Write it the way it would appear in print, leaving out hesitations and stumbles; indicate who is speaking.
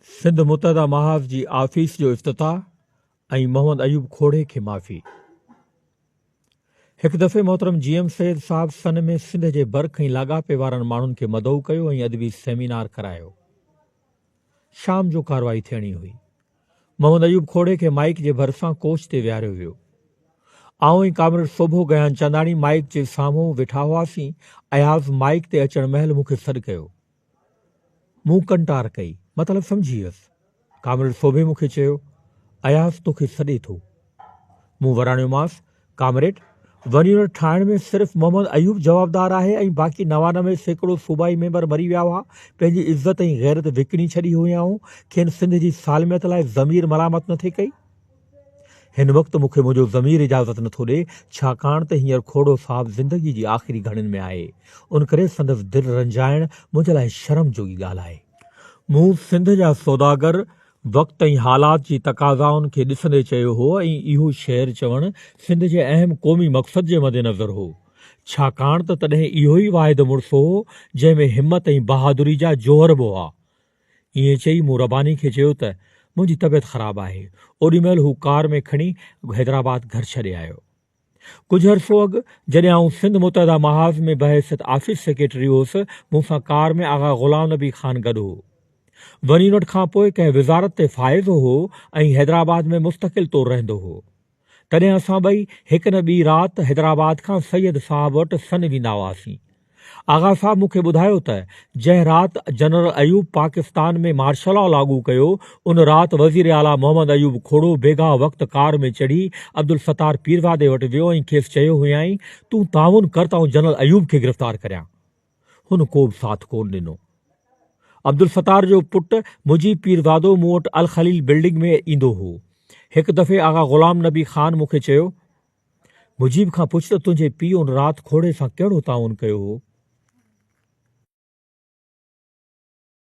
Speaker 1: सिंध मुतहदा महाज जी office जो इफ्तिताह ऐं मोहम्मद अयूब खोड़े खे माफ़ी। हिकु दफ़े मोहतरम GM सैद साहब सन में सिंध जे बर्ख ऐं लाॻापे वारनि माण्हुनि खे मदऊ कयो ऐं अदबी सेमिनार करायो। शाम जो कार्रवाई थियणी हुई। मोहम्मद अयूब खोड़े खे माइक जे भरिसां कोच ते विहारियो वियो। आऊं ऐं कामरेड सोभो गयान चंदाणी माइक जे साम्हूं वेठा हुआसीं। अयाज़ माइक ते अचण महिल मूंखे सॾु कयो। मूं कंटार कई, मतिलब समझी वियुसि। कामरेड सोभे मूंखे चयो, अयाज़ तोखे सॾे थो। मूं वराणियोमांसि, कामरेड वरी हुन ठाहिण में सिर्फ़ु मोहम्मद अयूब जवाबदार आहे ऐं बाक़ी 99% सूबाई मेंबर मरी विया हुआ। पंहिंजी इज़त ऐं गैरत विकिणी छॾी हुयाऊं। खेनि सिंध जी सालमियत लाइ ज़मीर मरामत नथे कई। हिन वक़्तु मूंखे मुंहिंजो ज़मीर इजाज़त नथो ॾे, छाकाणि त हींअर खोड़ो साहब ज़िंदगी जी आख़िरी घड़ियुनि में आहे। उन करे संदसि दिलि रंजाइण मुंहिंजे लाइ शर्म जोगी ॻाल्हि आहे। मूं सिंध जा सौदागर वक़्त ऐं हालात जी तक़ाज़ाउनि खे ॾिसंदे चयो हो ऐं इहो शहर चवणु सिंध जे अहम क़ौमी मक़सद जे मद्देनज़र हो, छाकाणि त तॾहिं इहो ई वाहिद मुड़ुसु हो जंहिं में हिमत ऐं बहादुरी जा जोहर बि हुआ। ईअं चई मूं रबानी खे चयो त मुंहिंजी तबियत ख़राबु आहे। ओॾी महिल हू कार में खणी हैदराबाद घर छॾे आयो। कुझु अर्सो अॻु जॾहिं आउं सिंध मुतहदा महाज़ में बहसियत आफिस सेक्रेटरी हुउसि, मूंसां कार में आगा ग़ुलाम नबी ख़ान गॾु हो। वरी उन खां पोइ कंहिं विज़ारत ते फ़ाइज़ हो ऐं हैदराबाद में मुस्तक़िल तौरु रहंदो हो। तॾहिं असां ॿई हिकु न ॿी राति हैदराबाद खां सैयद साहब वटि सन वेंदा हुआसीं। आगा साहब मूंखे ॿुधायो त जंहिं राति जनरल अयूब पाकिस्तान में मार्शल लॉ लागू कयो, उन राति वज़ीर आला मोहम्मद अयूब खोड़ो बेगा वक़्तु कार में चढ़ी अब्दुल सत्तार पीरवादे वटि वियो ऐं खेसि चयो हुयाईं, तूं ताउन कर त आउं जनरल अयूब खे गिरफ़्तार करियां। हुन को बि साथ कोन ॾिनो। अब्दुल सत्तार जो पुटु मुजीब पीरवादो मूं वटि अल ख़लील बिल्डिंग में ईंदो हो। हिकु दफ़े आगा ग़ुलाम नबी ख़ान मूंखे चयो, मुजीब खां पुछ त तुंहिंजे पीउ उन राति खोड़े सां कहिड़ो ताउन कयो हो।